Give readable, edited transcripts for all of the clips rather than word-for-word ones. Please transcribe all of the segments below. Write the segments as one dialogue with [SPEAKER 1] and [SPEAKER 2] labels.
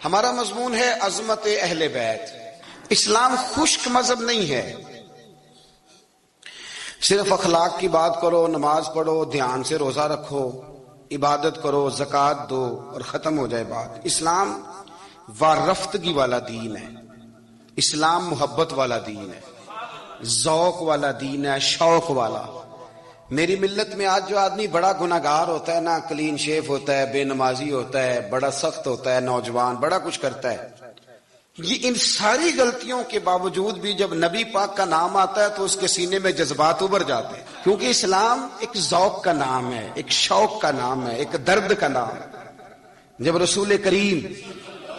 [SPEAKER 1] ہمارا مضمون ہے عظمت اہل بیت۔ اسلام خشک مذہب نہیں ہے، صرف اخلاق کی بات کرو، نماز پڑھو، دھیان سے روزہ رکھو، عبادت کرو، زکوٰۃ دو اور ختم ہو جائے بات۔ اسلام وارفتگی والا دین ہے، اسلام محبت والا دین ہے، ذوق والا دین ہے، شوق والا۔ میری ملت میں آج جو آدمی بڑا گناہگار ہوتا ہے نا، کلین شیف ہوتا ہے، بے نمازی ہوتا ہے، بڑا سخت ہوتا ہے، نوجوان بڑا کچھ کرتا ہے، یہ ان ساری غلطیوں کے باوجود بھی جب نبی پاک کا نام آتا ہے تو اس کے سینے میں جذبات ابھر جاتے ہیں، کیونکہ اسلام ایک ذوق کا نام ہے، ایک شوق کا نام ہے، ایک درد کا نام ہے۔ جب رسول کریم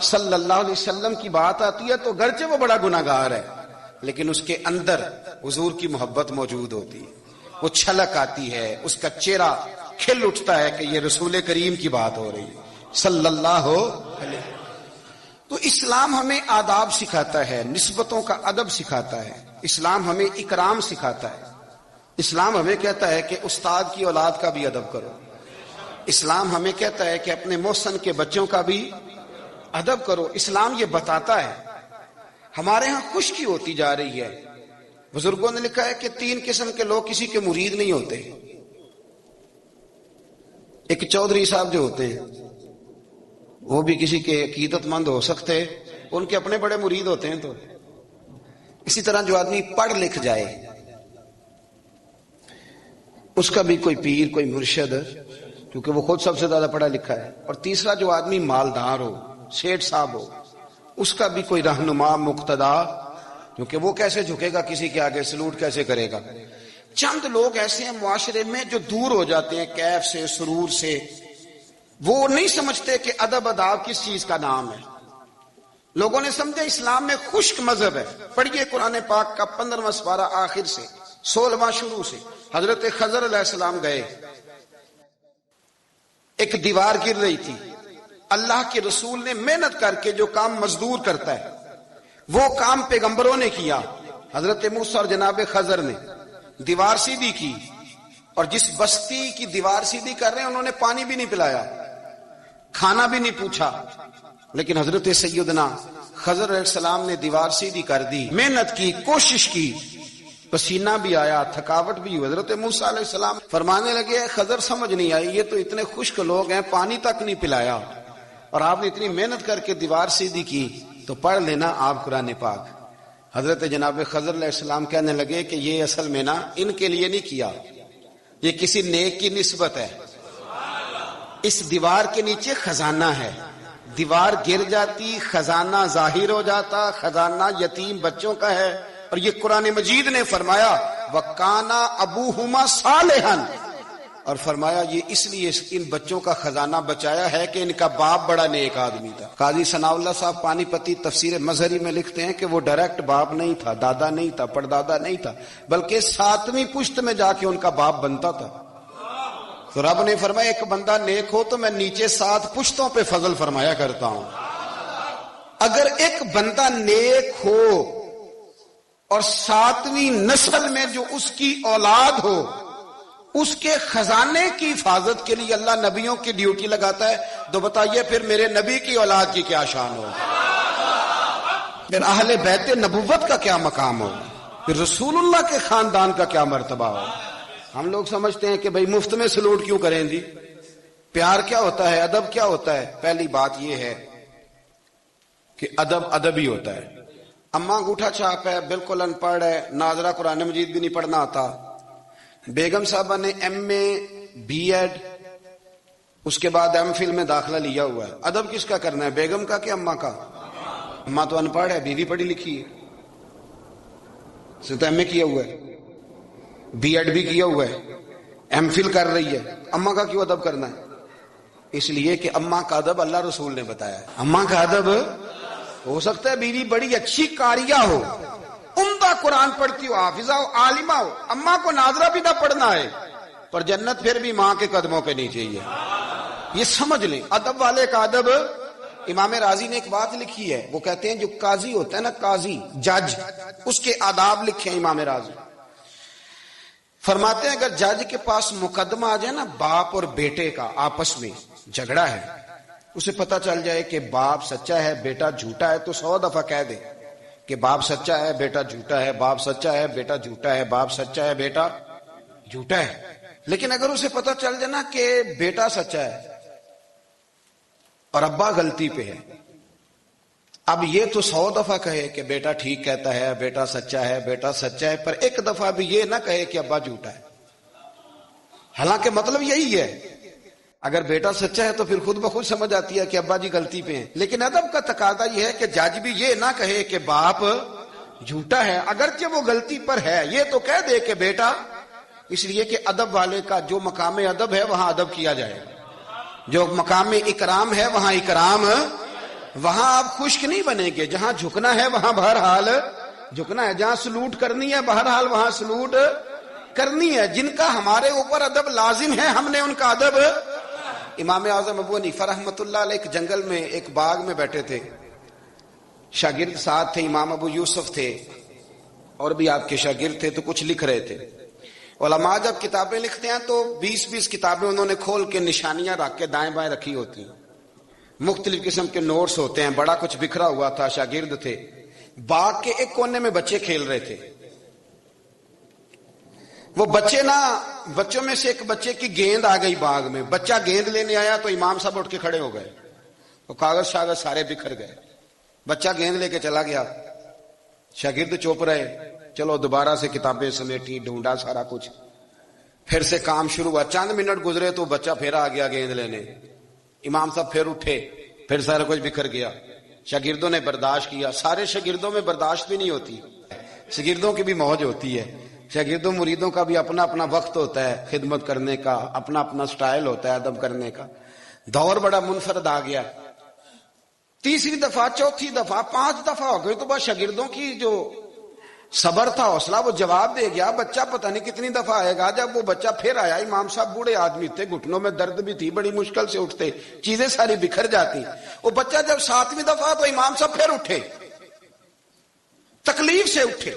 [SPEAKER 1] صلی اللہ علیہ وسلم کی بات آتی ہے تو گرچہ وہ بڑا گناہگار ہے لیکن اس کے اندر حضور کی محبت موجود ہوتی ہے، وہ چھلک آتی ہے، اس کا چہرہ کھل اٹھتا ہے کہ یہ رسول کریم کی بات ہو رہی ہے صلی اللہ علیہ وسلم۔ تو اسلام ہمیں آداب سکھاتا ہے، نسبتوں کا ادب سکھاتا ہے، اسلام ہمیں اکرام سکھاتا ہے، اسلام ہمیں کہتا ہے کہ استاد کی اولاد کا بھی ادب کرو، اسلام ہمیں کہتا ہے کہ اپنے محسن کے بچوں کا بھی ادب کرو۔ اسلام یہ بتاتا ہے۔ ہمارے ہاں خشکی ہوتی جا رہی ہے، بزرگوں نے لکھا ہے کہ 3 قسم کے لوگ کسی کے مرید نہیں ہوتے۔ ایک چودھری صاحب جو ہوتے ہیں وہ بھی کسی کے عقیدت مند ہو سکتے، ان کے اپنے بڑے مرید ہوتے ہیں۔ تو اسی طرح جو آدمی پڑھ لکھ جائے اس کا بھی کوئی پیر، کوئی مرشد، کیونکہ وہ خود سب سے زیادہ پڑھا لکھا ہے۔ اور تیسرا جو آدمی مالدار ہو، سیٹھ صاحب ہو، اس کا بھی کوئی رہنما، مقتدا، کیونکہ وہ کیسے جھکے گا کسی کے آگے، سلوٹ کیسے کرے گا۔ چند لوگ ایسے ہیں معاشرے میں جو دور ہو جاتے ہیں کیف سے، سرور سے، وہ نہیں سمجھتے کہ ادب آداب کس چیز کا نام ہے۔ لوگوں نے سمجھا اسلام میں خشک مذہب ہے۔ پڑھیے قرآن پاک کا 15واں سپارہ آخر سے، 16واں شروع سے۔ حضرت خضر علیہ السلام گئے، ایک دیوار گر رہی تھی، اللہ کے رسول نے محنت کر کے جو کام مزدور کرتا ہے وہ کام پیغمبروں نے کیا۔ حضرت موسیٰ اور جناب خضر نے دیوار سیدھی کی، اور جس بستی کی دیوار سیدھی کر رہے ہیں انہوں نے پانی بھی نہیں پلایا، کھانا بھی نہیں پوچھا، لیکن حضرت سیدنا خضر علیہ السلام نے دیوار سیدھی کر دی، محنت کی، کوشش کی، پسینہ بھی آیا، تھکاوٹ بھی ہوئی۔ حضرت موسیٰ علیہ السلام فرمانے لگے خضر سمجھ نہیں آئی، یہ تو اتنے خشک لوگ ہیں، پانی تک نہیں پلایا، اور آپ نے اتنی محنت کر کے دیوار سیدھی کی، تو پڑھ لینا آپ قرآن پاک۔ حضرت جناب خضر علیہ السلام کہنے لگے کہ یہ اصل میں نا ان کے لیے نہیں کیا، یہ کسی نیک کی نسبت ہے، اس دیوار کے نیچے خزانہ ہے، دیوار گر جاتی خزانہ ظاہر ہو جاتا، خزانہ یتیم بچوں کا ہے۔ اور یہ قرآن مجید نے فرمایا وَكَانَ أَبُوهُمَا صَالِحًا، اور فرمایا یہ اس لیے ان بچوں کا خزانہ بچایا ہے کہ ان کا باپ بڑا نیک آدمی تھا۔ قاضی ثناء اللہ صاحب پانی پتی تفسیر مظہری میں لکھتے ہیں کہ وہ ڈائریکٹ باپ نہیں تھا، دادا نہیں تھا، پردادا نہیں تھا، بلکہ 7ویں پشت میں جا کے ان کا باپ بنتا تھا۔ تو رب نے فرمایا ایک بندہ نیک ہو تو میں نیچے 7 پشتوں پہ فضل فرمایا کرتا ہوں۔ اگر ایک بندہ نیک ہو اور 7ویں نسل میں جو اس کی اولاد ہو، اس کے خزانے کی حفاظت کے لیے اللہ نبیوں کی ڈیوٹی لگاتا ہے، تو بتائیے پھر میرے نبی کی اولاد کی کیا شان ہو، پھر اہل بیت نبوت کا کیا مقام ہو، پھر رسول اللہ کے خاندان کا کیا مرتبہ ہو۔ ہم لوگ سمجھتے ہیں کہ بھئی مفت میں سلوٹ کیوں کریں جی، پیار کیا ہوتا ہے، ادب کیا ہوتا ہے۔ پہلی بات یہ ہے کہ ادب ادب ہی ہوتا ہے۔ اماں انگوٹھا چھاپ ہے، بالکل ان پڑھ ہے، ناظرہ قرآن مجید بھی نہیں پڑھنا آتا، بیگم صاحبہ نے ایم اے، بی ایڈ، اس کے بعد ایم فل میں داخلہ لیا ہوا ہے، ادب کس کا کرنا ہے، بیگم کا کہ اماں کا؟ اماں تو ان پڑھ ہے، بیوی پڑھی لکھی ہے، اسے تو ایم اے کیا ہوا ہے، بی ایڈ بھی کیا ہوا ہے، ایم فل کر رہی ہے، اماں کا کیوں ادب کرنا ہے؟ اس لیے کہ اماں کا ادب اللہ رسول نے بتایا ہے۔ اماں کا ادب ہو سکتا ہے بیوی بڑی اچھی قاریہ ہو، عمدہ قرآن پڑھتی ہو، حافظہ ہو، عالمہ ہو، اماں کو ناظرہ بھی نہ پڑھنا ہے، پر جنت پھر بھی ماں کے قدموں پہ نہیں چاہیے۔ یہ سمجھ لیں ادب والے کا ادب۔ امام راضی نے ایک بات لکھی ہے، وہ کہتے ہیں جو قاضی ہوتا ہے نا، قاضی، جج، اس کے آداب لکھے ہیں امام راضی۔ فرماتے ہیں اگر جج کے پاس مقدمہ آ جائے نا باپ اور بیٹے کا آپس میں جھگڑا ہے، اسے پتہ چل جائے کہ باپ سچا ہے بیٹا جھوٹا ہے تو 100 دفعہ کہہ دے کہ باپ سچا ہے بیٹا جھوٹا ہے، باپ سچا ہے بیٹا جھوٹا ہے، باپ سچا ہے بیٹا جھوٹا ہے۔ لیکن اگر اسے پتہ چل جائے نا کہ بیٹا سچا ہے اور ابا غلطی پہ ہے، اب یہ تو 100 دفعہ کہے کہ بیٹا ٹھیک کہتا ہے، بیٹا سچا ہے، بیٹا سچا ہے، پر ایک دفعہ بھی یہ نہ کہے کہ ابا جھوٹا ہے، حالانکہ مطلب یہی ہے۔ اگر بیٹا سچا ہے تو پھر خود بخود سمجھ آتی ہے کہ ابا جی غلطی پہ ہیں، لیکن ادب کا تقاضا یہ ہے کہ جج بھی یہ نہ کہے کہ باپ جھوٹا ہے اگرچہ وہ غلطی پر ہے، یہ تو کہہ دے کہ بیٹا، اس لیے کہ ادب والے کا جو مقام ادب ہے وہاں ادب کیا جائے گا، جو مقام اکرام ہے وہاں اکرام، وہاں آپ خشک نہیں بنیں گے، جہاں جھکنا ہے وہاں بہرحال جھکنا ہے، جہاں سلوٹ کرنی ہے بہرحال وہاں سلوٹ کرنی ہے۔ جن کا ہمارے اوپر ادب لازم ہے ہم نے ان کا ادب۔ امام اعظم ابو حنیفہ رحمۃ اللہ علیہ ایک جنگل میں ایک باغ میں بیٹھے تھے، شاگرد ساتھ تھے، امام ابو یوسف تھے اور بھی آپ کے شاگرد تھے، تو کچھ لکھ رہے تھے۔ علماء جب کتابیں لکھتے ہیں تو 20 کتابیں انہوں نے کھول کے نشانیاں رکھ کے دائیں بائیں رکھی ہوتی ہیں، مختلف قسم کے نوٹس ہوتے ہیں، بڑا کچھ بکھرا ہوا تھا، شاگرد تھے۔ باغ کے ایک کونے میں بچے کھیل رہے تھے، وہ بچوں میں سے ایک بچے کی گیند آ گئی باغ میں، بچہ گیند لینے آیا تو امام صاحب اٹھ کے کھڑے ہو گئے، وہ کاغذ شاغذ سارے بکھر گئے، بچہ گیند لے کے چلا گیا، شاگرد چوپ رہے، چلو دوبارہ سے کتابیں سمیٹی، ڈھونڈا سارا کچھ، پھر سے کام شروع ہوا، چند منٹ گزرے تو بچہ پھر آ گیا گیند لینے، امام صاحب پھر اٹھے، پھر سارا کچھ بکھر گیا، شاگردوں نے برداشت کیا، سارے شاگردوں میں برداشت بھی نہیں ہوتی، شاگردوں کی بھی موج ہوتی ہے، شاگردوں مریدوں کا بھی اپنا اپنا وقت ہوتا ہے خدمت کرنے کا، اپنا اپنا سٹائل ہوتا ہے ادب کرنے کا، دور بڑا منفرد آ گیا، تیسری دفعہ، چوتھی دفعہ، 5 دفعہ ہو گئی تو بس شاگردوں کی جو صبر تھا حوصلہ وہ جواب دے گیا، بچہ پتہ نہیں کتنی دفعہ آئے گا، جب وہ بچہ پھر آیا، امام صاحب بوڑھے آدمی تھے، گھٹنوں میں درد بھی تھی، بڑی مشکل سے اٹھتے، چیزیں ساری بکھر جاتی، وہ بچہ جب 7ویں دفعہ تو امام صاحب پھر اٹھے، تکلیف سے اٹھے،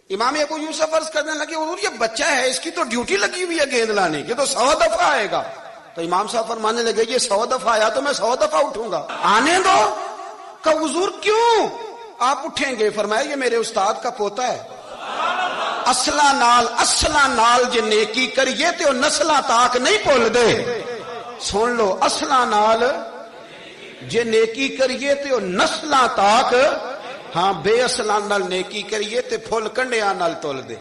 [SPEAKER 1] امام ابو یوسف عرض کرنے لگے حضور یہ بچہ ہے، اس کی تو ڈیوٹی لگی ہوئی ہے گیند لانے کی، تو 100 دفعہ آئے گا، تو امام صاحب فرمانے لگے یہ 100 دفعہ آیا تو میں 100 دفعہ اٹھوں گا، آنے دو۔ کہ حضور کیوں آپ اٹھیں گے؟ فرمایا یہ میرے استاد کا پوتا ہے، اصلا نال جے نیکی کریے تے نسلاں تاک نہیں بھول دے، سن لو، اصلا نال جے نیکی کریے تے نسلاں تاک، ہاں بے اصلاں نال نیکی کریے تے پھول کنڈیاں نال تول دے،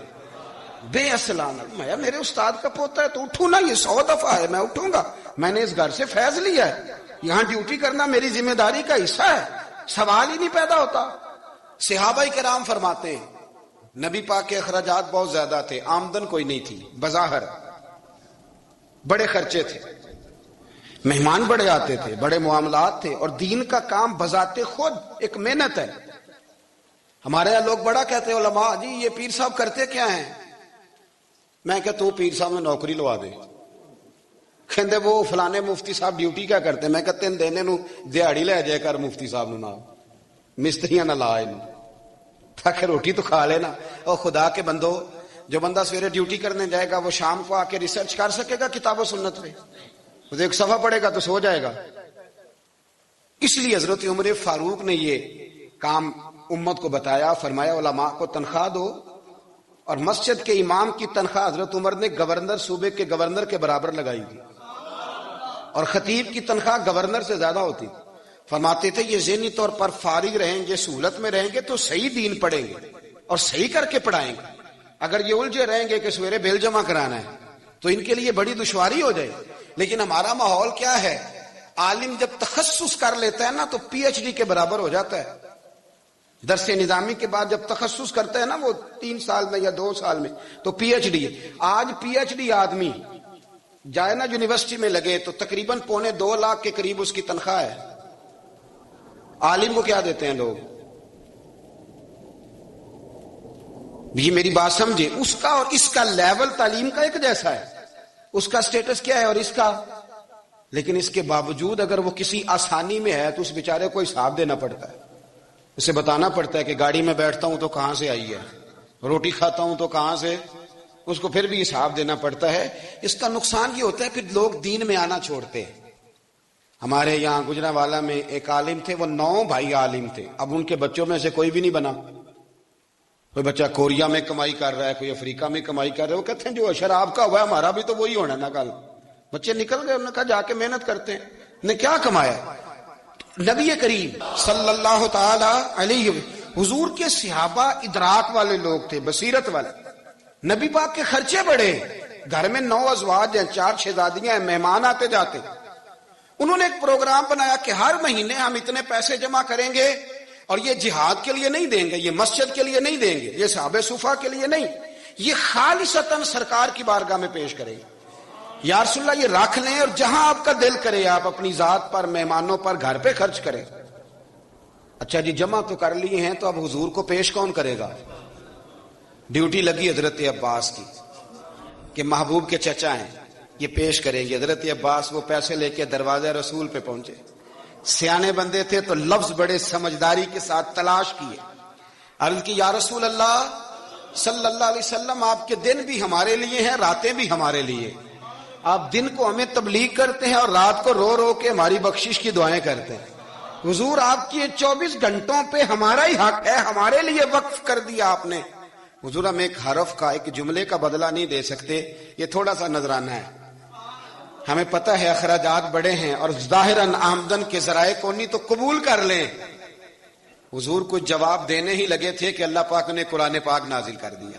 [SPEAKER 1] بے اصلاں نال۔ میں میرے استاد کا پوتا ہے تو اٹھوں نا، یہ 100 دفعہ ہے میں اٹھوں گا، میں نے اس گھر سے فیض لیا ہے، یہاں ڈیوٹی کرنا میری ذمہ داری کا حصہ ہے، سوال ہی نہیں پیدا ہوتا۔ صحابہ کرام فرماتے ہیں نبی پاک کے اخراجات بہت زیادہ تھے، آمدن کوئی نہیں تھی، بظاہر بڑے خرچے تھے، مہمان بڑے آتے تھے، بڑے معاملات تھے، اور دین کا کام بذات خود ایک محنت ہے۔ ہمارے یہاں لوگ بڑا کہتے ہیں علماء جی یہ پیر صاحب کرتے کیا ہیں؟ میں کہ تو پیر صاحب میں نوکری لوا دے، کہندے وہ فلانے مفتی صاحب ڈیوٹی کیا کرتے ہیں؟ میں کہتے ہیں دینے نو دیہڑی لے جائے کر مفتی صاحب نو، نہ مستریاں نہ لا انہوں تاکہ روٹی تو کھا لینا۔ اور خدا کے بندو، جو بندہ سویرے ڈیوٹی کرنے جائے گا وہ شام کو آ کے ریسرچ کر سکے گا کتاب و سنت پہ؟ وہ ایک صفحہ پڑھے گا تو سو جائے گا۔ اس لیے حضرت عمر فاروق نے یہ کام امت کو بتایا، فرمایا علماء کو تنخواہ دو، اور مسجد کے امام کی تنخواہ حضرت عمر نے گورنر، صوبے کے گورنر کے برابر لگائی تھی، اور خطیب کی تنخواہ گورنر سے زیادہ ہوتی تھی۔ فرماتے تھے یہ ذہنی طور پر فارغ رہیں گے، سہولت میں رہیں گے تو صحیح دین پڑھیں گے اور صحیح کر کے پڑھائیں گے، اگر یہ الجھے رہیں گے کہ سویرے بل جمع کرانا ہے تو ان کے لیے بڑی دشواری ہو جائے۔ لیکن ہمارا ماحول کیا ہے، عالم جب تخصص کر لیتا ہے نا تو پی ایچ ڈی کے برابر ہو جاتا ہے۔ درس نظامی کے بعد جب تخصص کرتا ہے نا وہ 3 سال میں یا 2 سال میں تو پی ایچ ڈی۔ آج پی ایچ ڈی آدمی جائے نا یونیورسٹی میں لگے تو تقریباً 2.25 لاکھ کے قریب اس کی تنخواہ ہے۔ عالم کو کیا دیتے ہیں لوگ؟ یہ میری بات سمجھے، اس کا اور اس کا لیول تعلیم کا ایک جیسا ہے، اس کا سٹیٹس کیا ہے اور اس کا، لیکن اس کے باوجود اگر وہ کسی آسانی میں ہے تو اس بیچارے کو حساب دینا پڑتا ہے، اسے بتانا پڑتا ہے کہ گاڑی میں بیٹھتا ہوں تو کہاں سے آئی ہے، روٹی کھاتا ہوں تو کہاں سے، اس کو پھر بھی حساب دینا پڑتا ہے۔ اس کا نقصان یہ ہوتا ہے پھر لوگ دین میں آنا چھوڑتے ہیں، ہمارے یہاں گجرانوالہ میں ایک عالم تھے، وہ 9 بھائی عالم تھے، اب ان کے بچوں میں سے کوئی بھی نہیں بنا۔ کوئی بچہ کوریا میں کمائی کر رہا ہے، کوئی افریقہ میں کمائی کر رہا ہے، وہ کہتے ہیں جو اشر آپ کا ہوا ہے ہمارا بھی تو وہی ہونا نا کل۔ بچے نکل گئے، انہوں نے کہا جا کے محنت کرتے ہیں۔ نے کیا کمایا؟ نبی کریم صلی اللہ تعالی علیہ حضور کے صحابہ ادراک والے لوگ تھے، بصیرت والے۔ نبی پاک کے خرچے بڑے، گھر میں 9 ازواج ہیں، 4 شہزادیاں ہیں، مہمان آتے جاتے۔ انہوں نے ایک پروگرام بنایا کہ ہر مہینے ہم اتنے پیسے جمع کریں گے، اور یہ جہاد کے لیے نہیں دیں گے، یہ مسجد کے لیے نہیں دیں گے، یہ صحابہ صفا کے لیے نہیں، یہ خالصتاً سرکار کی بارگاہ میں پیش کریں گے۔ یا رسول اللہ یہ رکھ لیں، اور جہاں آپ کا دل کرے آپ اپنی ذات پر، مہمانوں پر، گھر پہ خرچ کریں۔ اچھا جی جمع تو کر لیے ہیں، تو اب حضور کو پیش کون کرے گا؟ ڈیوٹی لگی حضرت عباس کی کہ محبوب کے چچا ہیں، یہ پیش کریں گے۔ حضرت عباس وہ پیسے لے کے دروازہ رسول پہ پہنچے۔ سیانے بندے تھے تو لفظ بڑے سمجھداری کے ساتھ تلاش کیے، عرض کی یا رسول اللہ صلی اللہ علیہ وسلم، آپ کے دن بھی ہمارے لیے ہیں، راتیں بھی ہمارے لیے۔ آپ دن کو ہمیں تبلیغ کرتے ہیں اور رات کو رو رو کے ہماری بخشش کی دعائیں کرتے ہیں۔ حضور آپ کی 24 گھنٹوں پہ ہمارا ہی حق ہے، ہمارے لیے وقف کر دیا آپ نے۔ حضور ہم ایک حرف کا، ایک جملے کا بدلہ نہیں دے سکتے، یہ تھوڑا سا نذرانہ ہے۔ ہمیں پتہ ہے اخراجات بڑے ہیں اور ظاہراً آمدن کے ذرائع کو نہیں تو قبول کر لیں۔ حضور کو جواب دینے ہی لگے تھے کہ اللہ پاک نے قرآن پاک نازل کر دیا۔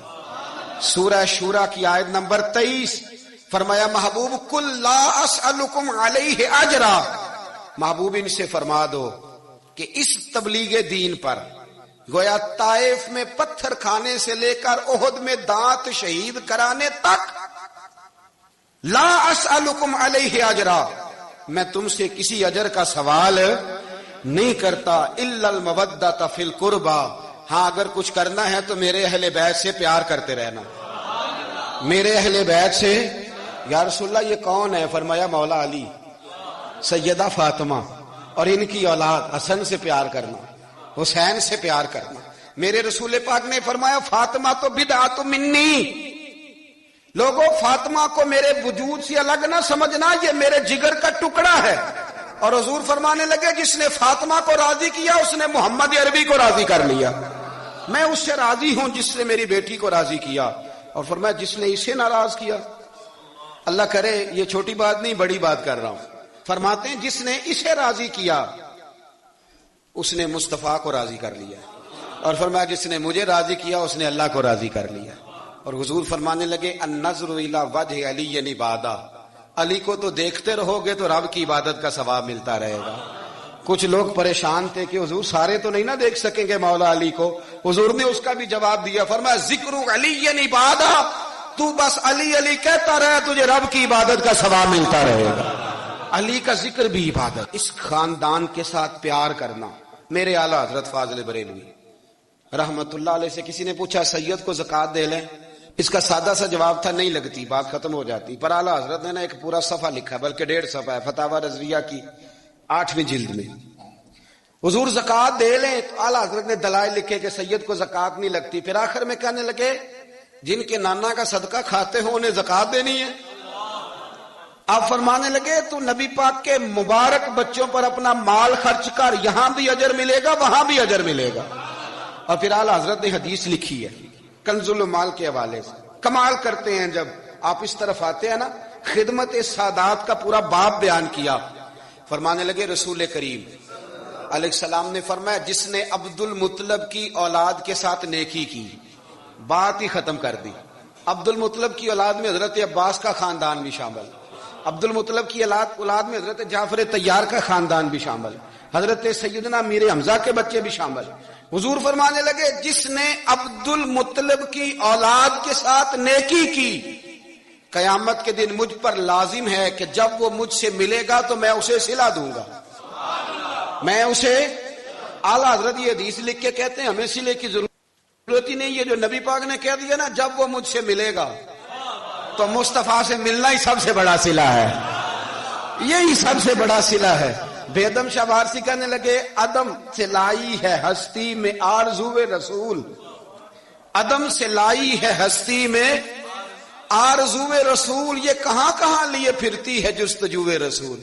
[SPEAKER 1] سورہ شورى کی آیت نمبر 23، فرمایا محبوب قل لا اسألکم علیہ اجرا، محبوب ان سے فرما دو کہ اس تبلیغ دین پر گویا طائف میں پتھر کھانے سے لے کر احد میں دانت شہید کرانے تک، لا اسألکم علیہ اجرا، میں تم سے کسی اجر کا سوال نہیں کرتا، الا المودۃ فی القربى، ہاں اگر کچھ کرنا ہے تو میرے اہل بیت سے پیار کرتے رہنا، میرے اہل بیت سے۔ یا رسول اللہ یہ کون ہے؟ فرمایا مولا علی، سیدہ فاطمہ اور ان کی اولاد حسن سے پیار کرنا، حسین سے پیار کرنا۔ میرے رسول پاک نے فرمایا فاطمہ تو بدعت منی، لوگوں فاطمہ کو میرے وجود سے الگ نہ سمجھنا، یہ میرے جگر کا ٹکڑا ہے۔ اور حضور فرمانے لگے جس نے فاطمہ کو راضی کیا اس نے محمد عربی کو راضی کر لیا، میں اس سے راضی ہوں جس نے میری بیٹی کو راضی کیا۔ اور فرمایا جس نے اسے ناراض کیا، اللہ کرے یہ چھوٹی بات نہیں بڑی بات کر رہا ہوں، فرماتے ہیں جس نے اسے راضی کیا اس نے مصطفیٰ کو راضی کر لیا، اور فرمایا جس نے مجھے راضی کیا اس نے اللہ کو راضی کر لیا۔ اور حضور فرمانے لگے النظر الی وجہ علی عبادہ، علی کو تو دیکھتے رہو گے تو رب کی عبادت کا ثواب ملتا رہے گا۔ کچھ لوگ پریشان تھے کہ حضور سارے تو نہیں نہ دیکھ سکیں گے مولا علی کو، حضور نے اس کا بھی جواب دیا، فرمایا ذکر علی عبادہ، تو بس علی علی کہتا رہے تجھے رب کی عبادت کا ثواب ملتا رہے گا۔ علی کا ذکر بھی عبادت۔ اس خاندان کے ساتھ پیار کرنا۔ میرے اعلیٰ حضرت فاضل بریلوی رحمت اللہ علیہ سے کسی نے پوچھا سید کو زکوٰۃ دے لیں؟ اس کا سادہ سا جواب تھا نہیں لگتی، بات ختم ہو جاتی، پر اعلیٰ حضرت نے ایک پورا صفحہ لکھا، بلکہ 1.5 صفحہ ہے، فتاوی رضویہ کی 8ویں جلد میں۔ حضور زکوٰۃ دے لیں تو اعلیٰ حضرت نے دلائل لکھے کہ سید کو زکوٰۃ نہیں لگتی، پھر آخر میں کہنے لگے جن کے نانا کا صدقہ کھاتے ہو انہیں زکوٰۃ دینی ہے۔ آپ فرمانے لگے تو نبی پاک کے مبارک بچوں پر اپنا مال خرچ کر، یہاں بھی اجر ملے گا وہاں بھی اجر ملے گا۔ اور پھر اعلیٰ حضرت نے حدیث لکھی ہے کنز المال کے حوالے سے، کمال کرتے ہیں جب آپ اس طرف آتے ہیں نا، خدمت سادات کا پورا باب بیان کیا۔ فرمانے لگے رسول کریم علیہ السلام نے فرمایا جس نے عبد المطلب کی اولاد کے ساتھ نیکی کی، بات ہی ختم کر دی۔ عبد المطلب کی اولاد میں حضرت عباس کا خاندان بھی شامل، عبد المطلب کی اولاد میں حضرت جعفر طیار کا خاندان بھی شامل، حضرت سیدنا میر حمزہ کے بچے بھی شامل۔ حضور فرمانے لگے جس نے عبد المطلب کی اولاد کے ساتھ نیکی کی، قیامت کے دن مجھ پر لازم ہے کہ جب وہ مجھ سے ملے گا تو میں اسے صلہ دوں گا، میں اسے۔ اعلیٰ حضرت یہ حدیث لکھ کے کہتے ہیں ہمیں صلے کی ضرورت ہی نہیں، یہ جو نبی پاک نے کہہ دیا نا جب وہ مجھ سے ملے گا، تو مصطفیٰ سے ملنا ہی سب سے بڑا صلہ ہے، یہی سب سے بڑا صلہ ہے۔ بیدم شاہ بارسی کہنے لگے عدم سے لائی ہے ہستی میں آرزو رسول، عدم سے لائی ہے ہستی میں آرزو رسول، یہ کہاں کہاں لیے پھرتی ہے جستجو رسول۔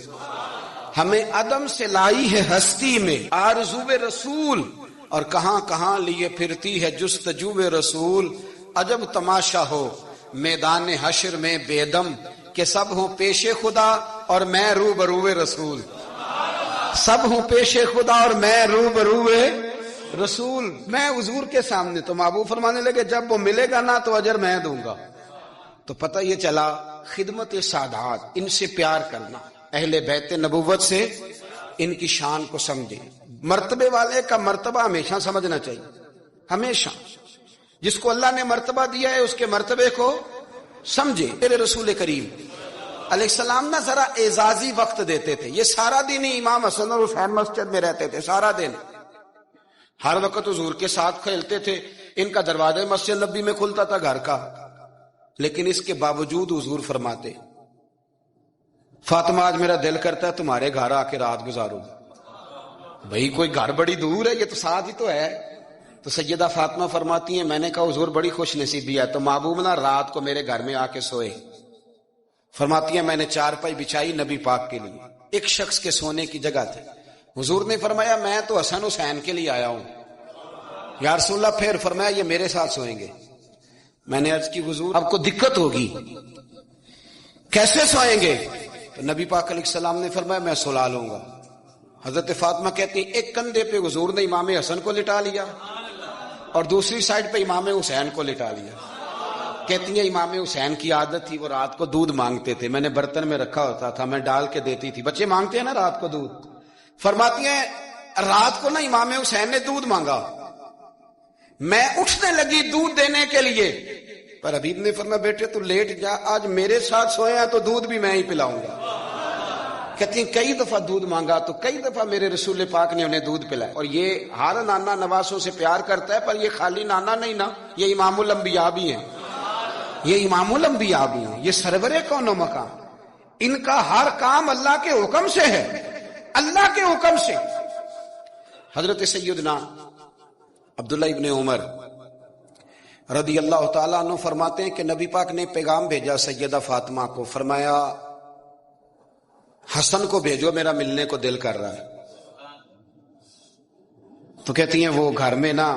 [SPEAKER 1] ہمیں عدم سے لائی ہے ہستی میں آرزو رسول، اور کہاں کہاں لیے پھرتی ہے جستجو رسول۔ عجب تماشا ہو میدان حشر میں بے دم، کہ سب ہوں پیش خدا اور میں روبرو رسول۔ سب ہوں پیش خدا اور میں روبرو رسول۔ میں حضور کے سامنے، تو محبوب فرمانے لگے جب وہ ملے گا نا تو اجر میں دوں گا۔ تو پتہ یہ چلا خدمت سادات، ان سے پیار کرنا، اہل بیت نبوت سے ان کی شان کو سمجھے۔ مرتبے والے کا مرتبہ ہمیشہ سمجھنا چاہیے، ہمیشہ۔ جس کو اللہ نے مرتبہ دیا ہے اس کے مرتبے کو سمجھے۔ میرے رسول کریم علیہ السلام نا ذرا اعزازی وقت دیتے تھے۔ یہ سارا دن ہی امام حسن اور حسین مسجد میں رہتے تھے، سارا دن، ہر وقت حضور کے ساتھ کھیلتے تھے۔ ان کا دروازہ مسجد نبی میں کھلتا تھا گھر کا، لیکن اس کے باوجود حضور فرماتے فاطمہ آج میرا دل کرتا ہے تمہارے گھر آ کے رات گزاروں۔ بھئی کوئی گھر بڑی دور ہے، یہ تو ساتھ ہی تو ہے۔ تو سیدہ فاطمہ فرماتی ہیں میں نے کہا حضور بڑی خوش نصیبی ہے، تو محبوب نا رات کو میرے گھر میں آ کے سوئے۔ فرماتی ہیں میں نے چارپائی بچھائی نبی پاک کے لیے، ایک شخص کے سونے کی جگہ تھی۔ حضور نے فرمایا میں تو حسن حسین کے لیے آیا ہوں۔ یا رسول اللہ، پھر فرمایا یہ میرے ساتھ سوئیں گے۔ میں نے عرض کی حضور اب کو دقت ہوگی، کیسے سوئیں گے؟ تو نبی پاک علیہ السلام نے فرمایا میں سلا لوں گا۔ حضرت فاطمہ کہتی ہیں ایک کندھے پہ حضور نے امام حسن کو لٹا لیا اور دوسری سائڈ پہ امام حسین کو لٹا لیا۔ کہتی ہیں امام حسین کی عادت تھی وہ رات کو دودھ مانگتے تھے، میں نے برتن میں رکھا ہوتا تھا، میں ڈال کے دیتی تھی، بچے مانگتے ہیں نا رات کو دودھ۔ فرماتی ہیں رات کو نا امام حسین نے دودھ مانگا، میں اٹھنے لگی دودھ دینے کے لیے، پر حبیب نے فرمایا بیٹے تو لیٹ جا، آج میرے ساتھ سویا تو دودھ بھی میں ہی پلاؤں گا۔ کہتی ہیں کئی دفعہ دودھ مانگا تو کئی دفعہ میرے رسول پاک نے انہیں دودھ پلایا۔ اور یہ ہر نانا نواسوں سے پیار کرتا ہے، پر یہ خالی نانا نہیں نا، یہ امام الانبیاء بھی ہیں، یہ امام الانبیاء بھی ہیں، یہ سرور کون و مکان۔ ان کا ہر کام اللہ کے حکم سے ہے، اللہ کے حکم سے۔ حضرت سیدنا عبداللہ ابن عمر رضی اللہ تعالیٰ عنہ فرماتے ہیں کہ نبی پاک نے پیغام بھیجا سیدہ فاطمہ کو، فرمایا حسن کو بھیجو میرا ملنے کو دل کر رہا ہے۔ تو کہتی ہیں وہ گھر میں نا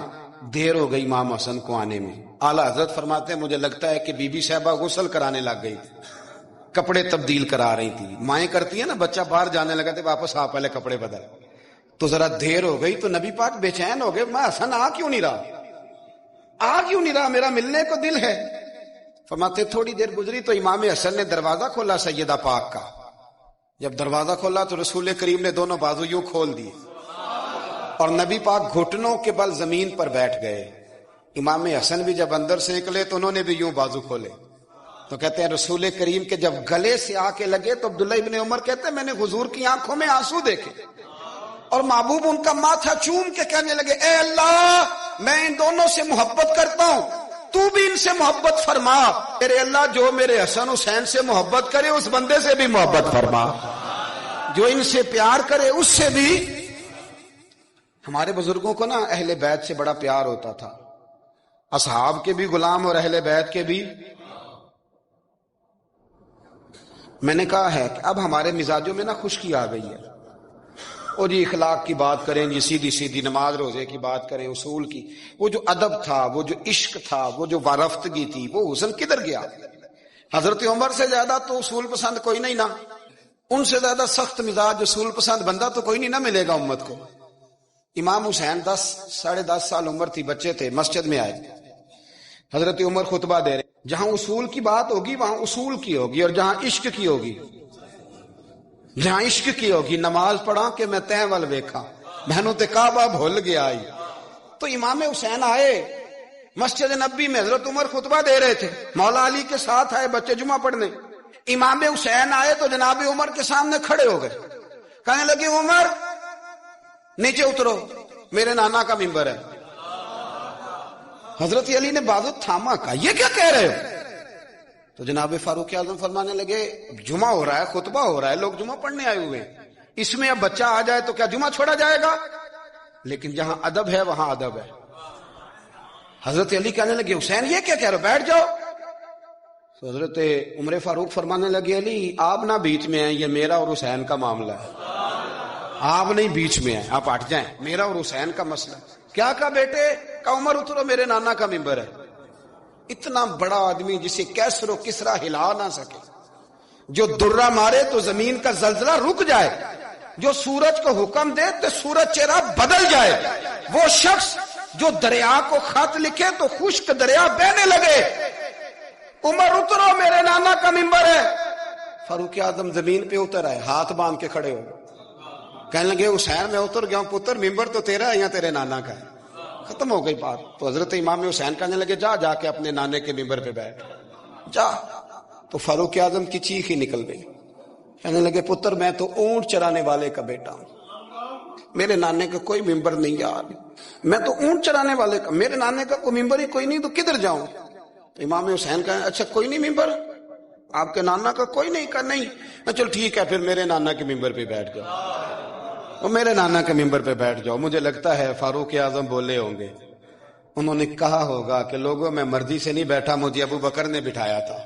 [SPEAKER 1] دیر ہو گئی امام حسن کو آنے میں۔ اعلیٰ حضرت فرماتے ہیں مجھے لگتا ہے کہ بی بی صاحبہ غسل کرانے لگ گئی تھی، کپڑے تبدیل کرا رہی تھی۔ مائیں کرتی ہیں نا بچہ باہر جانے لگا تو واپس آ پہلے کپڑے بدل، تو ذرا دیر ہو گئی تو نبی پاک بے چین ہو گئے، میں حسن آ کیوں نہیں رہا، آ کیوں نہیں رہا، میرا ملنے کو دل ہے۔ فرماتے تھوڑی دیر گزری تو امام حسن نے دروازہ کھولا سیدہ پاک کا۔ جب دروازہ کھولا تو رسول کریم نے دونوں بازو یوں کھول دیے اور نبی پاک گھٹنوں کے بل زمین پر بیٹھ گئے۔ امام حسن بھی جب اندر سے نکلے تو انہوں نے بھی یوں بازو کھولے۔ تو کہتے ہیں رسول کریم کے جب گلے سے آ کے لگے تو عبداللہ ابن عمر کہتے ہیں میں نے حضور کی آنکھوں میں آنسو دیکھے اور محبوب ان کا ماتھا چوم کے کہنے لگے اے اللہ میں ان دونوں سے محبت کرتا ہوں، تو بھی ان سے محبت فرما۔ میرے اللہ جو میرے حسن حسین سے محبت کرے اس بندے سے بھی محبت فرما، جو ان سے پیار کرے اس سے بھی۔ ہمارے بزرگوں کو نا اہل بیت سے بڑا پیار ہوتا تھا، اصحاب کے بھی غلام اور اہل بیت کے بھی۔ میں نے کہا ہے کہ اب ہمارے مزاجوں میں نا خشکی آ گئی ہے، اور جی اخلاق کی بات کریں، جی سیدھی سیدھی نماز روزے کی بات کریں، اصول کی، وہ جو ادب تھا، وہ جو عشق تھا، وہ جو وارفتگی تھی، وہ حسن کدھر گیا؟ حضرت عمر سے زیادہ تو اصول پسند کوئی نہیں نا، ان سے زیادہ سخت مزاج اصول پسند بندہ تو کوئی نہیں نہ ملے گا امت کو۔ امام حسین 10-10.5 سال عمر تھی، بچے تھے، مسجد میں آئے، حضرت عمر خطبہ دے رہے، جہاں اصول کی بات ہوگی وہاں اصول کی ہوگی، اور جہاں عشق کی ہوگی، جہاں عشق کی ہوگی، نماز پڑھا کہ میں تیں ول ویکھا مینوں تے کعبہ بھول گیا آئی۔ تو امام حسین آئے مسجد نبی میں، حضرت عمر خطبہ دے رہے تھے، مولا علی کے ساتھ آئے بچے جمعہ پڑھنے، امام حسین آئے تو جناب عمر کے سامنے کھڑے ہو گئے، کہنے لگے عمر نیچے اترو، میرے نانا کا ممبر ہے۔ حضرت علی نے بازو تھاما، کہا یہ کیا کہہ رہے ہو؟ تو جناب فاروق اعظم فرمانے لگے جمعہ ہو رہا ہے، خطبہ ہو رہا ہے، لوگ جمعہ پڑھنے آئے ہوئے، اس میں اب بچہ آ جائے تو کیا جمعہ چھوڑا جائے گا؟ لیکن جہاں ادب ہے وہاں ادب ہے۔ حضرت علی کہنے لگے حسین یہ کیا کہہ رہے ہو، بیٹھ جاؤ۔ تو حضرت عمر فاروق فرمانے لگے علی آپ نہ بیچ میں ہیں، یہ میرا اور حسین کا معاملہ ہے۔ آپ نہیں بیچ میں ہیں, آپ ہٹ جائیں, میرا اور حسین کا مسئلہ. کیا کہا بیٹے؟ کہ عمر اترو, میرے نانا کا ممبر ہے. اتنا بڑا آدمی جسے کیسر و کسرا ہلا نہ سکے, جو درہ مارے تو زمین کا زلزلہ رک جائے, جو سورج کو حکم دے تو سورج چہرہ بدل جائے, وہ شخص جو دریا کو خط لکھے تو خشک دریا بہنے لگے. عمر اترو, میرے نانا کا ممبر ہے. فاروق اعظم زمین پہ اتر آئے, ہاتھ باندھ کے کھڑے ہو, کہنے لگے حسین میں اتر گیا ہوں پتر, ممبر تو تیرا ہے یا تیرے نانا کا ہے. ختم ہو گئی بات. تو حضرت امام حسین کہنے لگے جا کے اپنے نانے کے ممبر پہ بیٹھ جا. تو فاروق اعظم کی چیخ ہی نکل گئی, کہنے لگے پتر میں تو اونٹ چرانے والے کا بیٹا ہوں, میرے نانے کا کوئی ممبر نہیں یار, میں تو اونٹ چرانے والے کا, میرے نانے کا کوئی ممبر ہی کوئی نہیں, تو کدھر جاؤں؟ تو امام حسین کہا اچھا کوئی نہیں ممبر آپ کے نانا کا کوئی نہیں؟ کہا نہیں. چل ٹھیک ہے, پھر میرے نانا کے ممبر پہ بیٹھ جاؤ, اور میرے نانا کے ممبر پہ بیٹھ جاؤ. مجھے لگتا ہے فاروق اعظم بولے ہوں گے, انہوں نے کہا ہوگا کہ لوگوں میں مرضی سے نہیں بیٹھا, مجھے ابو بکر نے بٹھایا تھا,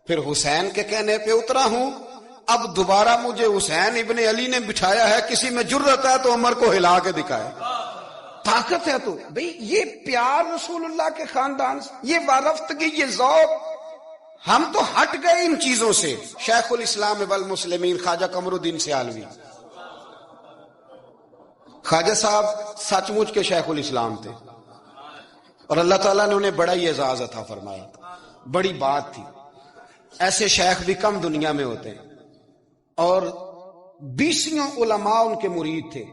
[SPEAKER 1] پھر حسین کے کہنے پہ اترا ہوں, اب دوبارہ مجھے حسین ابن علی نے بٹھایا ہے, کسی میں جرأت ہے تو عمر کو ہلا کے دکھائے, طاقت ہے. تو بھئی یہ پیار رسول اللہ کے خاندان سے, یہ وارفتگی, یہ ذوق, ہم تو ہٹ گئے ان چیزوں سے. شیخ الاسلام والمسلمین خواجہ قمر الدین سیالوی, خواجہ صاحب سچ مچ کے شیخ الاسلام تھے, اور اللہ تعالیٰ نے انہیں بڑا ہی اعزاز عطا فرمایا, بڑی بات تھی. ایسے شیخ بھی کم دنیا میں ہوتے ہیں, اور 20 علماء ان کے مرید تھے.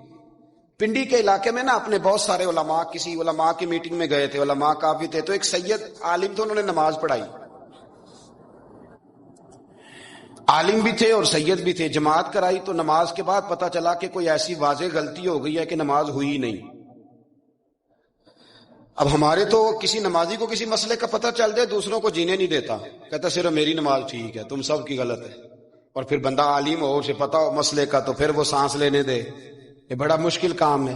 [SPEAKER 1] پنڈی کے علاقے میں نا اپنے بہت سارے علماء, کسی علماء کی میٹنگ میں گئے تھے, علماء کافی تھے, تو ایک سید عالم تھے, انہوں نے نماز پڑھائی. عالم بھی تھے اور سید بھی تھے, جماعت کرائی. تو نماز کے بعد پتا چلا کہ کوئی ایسی واضح غلطی ہو گئی ہے کہ نماز ہوئی ہی نہیں. اب ہمارے تو کسی نمازی کو کسی مسئلے کا پتہ چل جائے دوسروں کو جینے نہیں دیتا, کہتا صرف میری نماز ٹھیک ہے, تم سب کی غلط ہے. اور پھر بندہ عالم ہو, اسے پتا ہو مسئلے کا, تو پھر وہ سانس لینے دے. یہ بڑا مشکل کام ہے.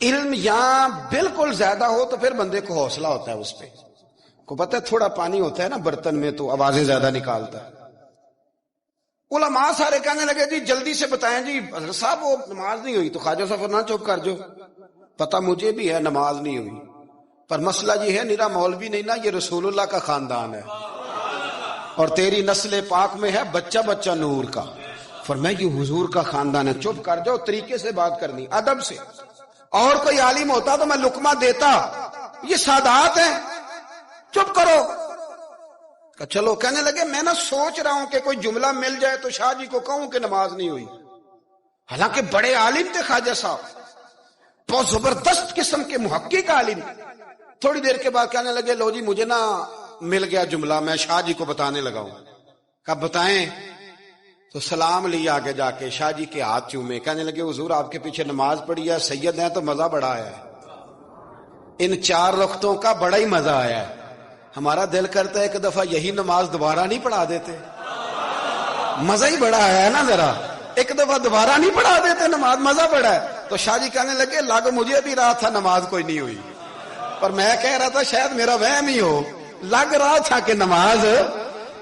[SPEAKER 1] علم یہاں بالکل زیادہ ہو تو پھر بندے کو حوصلہ ہوتا ہے اس پہ. کو پتہ ہے تھوڑا پانی ہوتا ہے نا برتن میں تو آوازیں زیادہ نکالتا ہے. علماء سارے کہنے لگے جی جلدی سے بتائیں جی حضرت صاحب وہ نماز نہیں ہوئی. تو خواجہ صاحب نہ چپ کر جو, پتہ مجھے بھی ہے نماز نہیں ہوئی, پر مسئلہ یہ ہے نیرا مولوی نہیں نا, یہ رسول اللہ کا خاندان ہے, اور تیری نسل پاک میں ہے بچہ بچہ نور کا. فرمایا یہ حضور کا خاندان ہے, چپ کر جاؤ, طریقے سے بات کرنی, ادب سے. اور کوئی عالم ہوتا تو میں لقمہ دیتا, یہ سادات ہیں, چپ کرو. چلو کہنے لگے میں نہ سوچ رہا ہوں کہ کوئی جملہ مل جائے تو شاہ جی کو کہوں کہ نماز نہیں ہوئی. حالانکہ بڑے عالم تھے خواجہ صاحب, بہت زبردست قسم کے محقق عالم. تھوڑی دیر کے بعد کہنے لگے لو جی مجھے نا مل گیا جملہ, میں شاہ جی کو بتانے لگا ہوں. کب بتائیں؟ تو سلام لیا آگے جا کے, شاہ جی کے ہاتھ چومے, کہنے لگے حضور آپ کے پیچھے نماز پڑھی ہے, سید ہیں تو مزہ بڑا آیا ہے, ان 4 رکعتوں کا بڑا ہی مزہ آیا ہے. ہمارا دل کرتا ہے ایک دفعہ یہی نماز دوبارہ نہیں پڑھا دیتے, مزہ ہی بڑا ہے نا, ذرا ایک دفعہ دوبارہ نہیں پڑھا دیتے نماز, مزہ بڑا ہے. تو شاہ جی کہنے لگے لگ مجھے بھی رہا تھا نماز کوئی نہیں ہوئی, پر میں کہہ رہا تھا شاید میرا وہم ہی ہو, لگ رہا تھا کہ نماز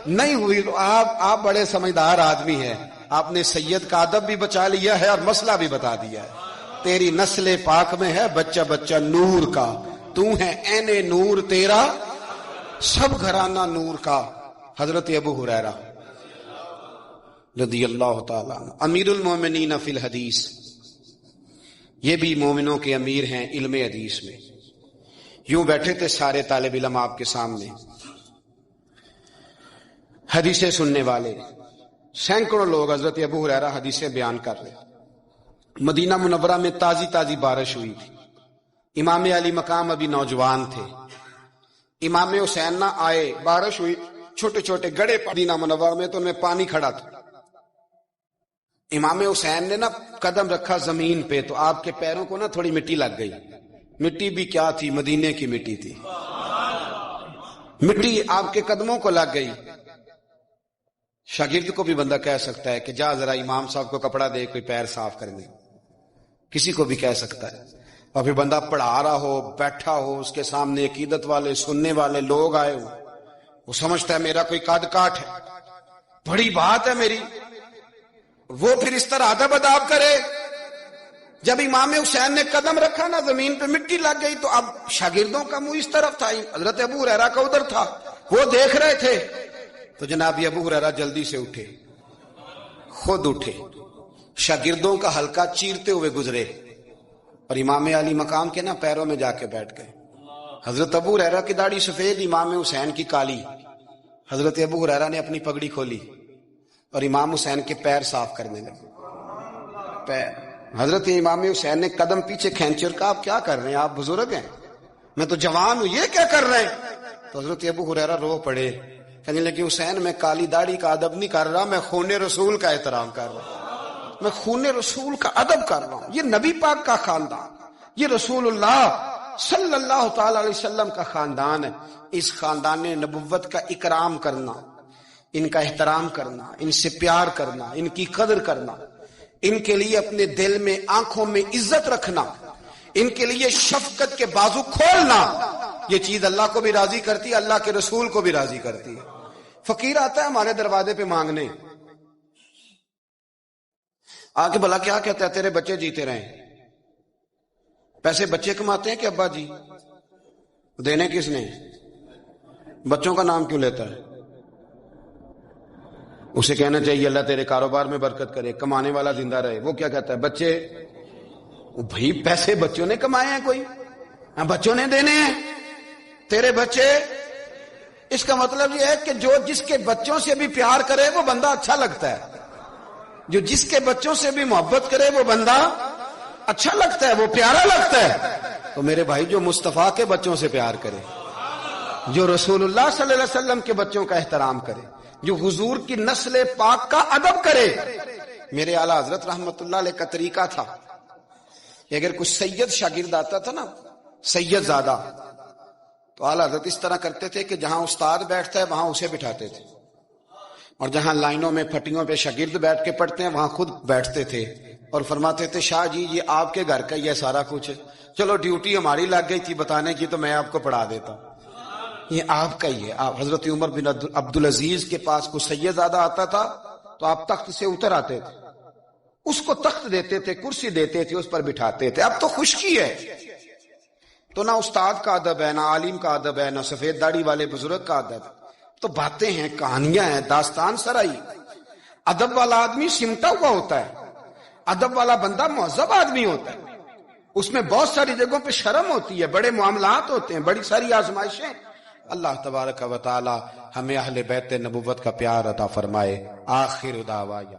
[SPEAKER 1] نہیں ہوئی. تو آپ بڑے سمجھدار آدمی ہیں, آپ نے سید کا ادب بھی بچا لیا ہے اور مسئلہ بھی بتا دیا ہے. تیری نسل پاک میں ہے بچہ بچہ نور کا, تو ہے عین نور تیرا سب گھرانہ نور کا. حضرت ابو ہریرہ رضی اللہ تعالیٰ عنہ امیر المومنین فی الحدیث, یہ بھی مومنوں کے امیر ہیں علم حدیث میں. یوں بیٹھے تھے سارے طالب علم آپ کے سامنے, حدیثیں سننے والے سینکڑوں لوگ. حضرت ابو ہریرہ حدیثیں بیان کر رہے. مدینہ منورہ میں تازی تازی بارش ہوئی تھی, امام علی مقام ابھی نوجوان تھے, امام حسین نہ آئے, بارش ہوئی, چھوٹے چھوٹے گڑے مدینہ منورہ میں, تو ان میں پانی کھڑا تھا. امام حسین نے نا قدم رکھا زمین پہ, تو آپ کے پیروں کو نا تھوڑی مٹی لگ گئی. مٹی بھی کیا تھی, مدینے کی مٹی تھی. مٹی آپ کے قدموں کو لگ گئی. شاگرد کو بھی بندہ کہہ سکتا ہے کہ جا ذرا امام صاحب کو کپڑا دے, کوئی پیر صاف کر دے, کسی کو بھی کہہ سکتا ہے. اور پھر بندہ پڑھا رہا ہو, بیٹھا ہو, اس کے سامنے عقیدت والے سننے والے لوگ آئے ہو, وہ سمجھتا ہے میرا کوئی قد کاٹ ہے, بڑی بات ہے میری, وہ پھر اس طرح ادب اداب کرے جب امام حسین نے قدم رکھا نا زمین پہ مٹی لگ گئی تو اب شاگردوں کا منہ اس طرف تھا، حضرت ابو ہریرہ کا ادھر تھا، وہ دیکھ رہے تھے۔ تو جناب ابو ہریرہ جلدی سے اٹھے، خود اٹھے، شاگردوں کا حلقہ چیرتے ہوئے گزرے اور امام علی مقام کے نا پیروں میں جا کے بیٹھ گئے۔ حضرت ابو ہریرہ کی داڑھی سفید، امام حسین کی کالی۔ حضرت ابو ہریرہ نے اپنی پگڑی کھولی اور امام حسین کے پیر صاف کرنے لگے۔ پیر حضرت امام حسین نے قدم پیچھے کھینچے اور کہا آپ کیا کر رہے ہیں، آپ بزرگ ہیں، میں تو جوان ہوں، یہ کیا کر رہے ہیں؟ تو حضرت ابو ہریرہ رو پڑے، کہنے لگے حسین میں کالی داڑھی کا ادب نہیں کر رہا، میں خون رسول کا احترام کر رہا ہوں، میں خون رسول کا ادب کر رہا ہوں۔ یہ نبی پاک کا خاندان، یہ رسول اللہ صلی اللہ تعالی علیہ وسلم کا خاندان ہے۔ اس خاندان نبوت کا اکرام کرنا، ان کا احترام کرنا، ان سے پیار کرنا، ان کی قدر کرنا، ان کے لیے اپنے دل میں آنکھوں میں عزت رکھنا، ان کے لیے شفقت کے بازو کھولنا، یہ چیز اللہ کو بھی راضی کرتی ہے، اللہ کے رسول کو بھی راضی کرتی ہے۔ فقیر آتا ہے ہمارے دروازے پہ مانگنے، آ کے بھلا کیا کہتا ہے، تیرے بچے جیتے رہیں۔ پیسے بچے کماتے ہیں کہ ابا جی؟ دینے کس نے؟ بچوں کا نام کیوں لیتا ہے؟ اسے کہنا چاہیے اللہ تیرے کاروبار میں برکت کرے، کمانے والا زندہ رہے۔ وہ کیا کہتا ہے؟ بچے، بھائی پیسے بچوں نے کمائے ہیں، کوئی بچوں نے دینے ہیں، تیرے بچے۔ اس کا مطلب یہ ہے کہ جو جس کے بچوں سے بھی پیار کرے وہ بندہ اچھا لگتا ہے، جو جس کے بچوں سے بھی محبت کرے وہ بندہ اچھا لگتا ہے، وہ پیارا لگتا ہے۔ تو میرے بھائی جو مصطفیٰ کے بچوں سے پیار کرے، جو رسول اللہ صلی اللہ علیہ وسلم کے بچوں کا احترام کرے، جو حضور کی نسل پاک کا ادب کرے۔ میرے اعلیٰ حضرت رحمت اللہ علیہ کا طریقہ تھا کہ اگر کوئی سید شاگرد آتا تھا نا، سید زادہ، تو اعلیٰ حضرت اس طرح کرتے تھے کہ جہاں استاد بیٹھتا ہے وہاں اسے بٹھاتے تھے، اور جہاں لائنوں میں پھٹیوں پہ شاگرد بیٹھ کے پڑھتے ہیں وہاں خود بیٹھتے تھے، اور فرماتے تھے شاہ جی یہ آپ کے گھر کا ہی ہے سارا کچھ، چلو ڈیوٹی ہماری لگ گئی تھی بتانے کی تو میں آپ کو پڑھا دیتا ہوں، یہ آپ کا ہی ہے۔ آپ حضرت عمر بن عبدالعزیز کے پاس کوئی سید زادہ آتا تھا تو آپ تخت سے اتر آتے تھے، اس کو تخت دیتے تھے، کرسی دیتے تھے، اس پر بٹھاتے تھے۔ اب تو خشکی ہے، تو نہ استاد کا ادب ہے، نہ عالم کا ادب ہے، نہ سفید داڑھی والے بزرگ کا ادب، تو باتیں ہیں، کہانیاں ہیں، داستان سرائی۔ ادب والا آدمی سمٹا ہوا ہوتا ہے، ادب والا بندہ مہذب آدمی ہوتا ہے، اس میں بہت ساری جگہوں پہ شرم ہوتی ہے، بڑے معاملات ہوتے ہیں، بڑی ساری آزمائشیں۔ اللہ تبارک و تعالی ہمیں اہل بیت نبوت کا پیار عطا فرمائے۔ آخر دعوانا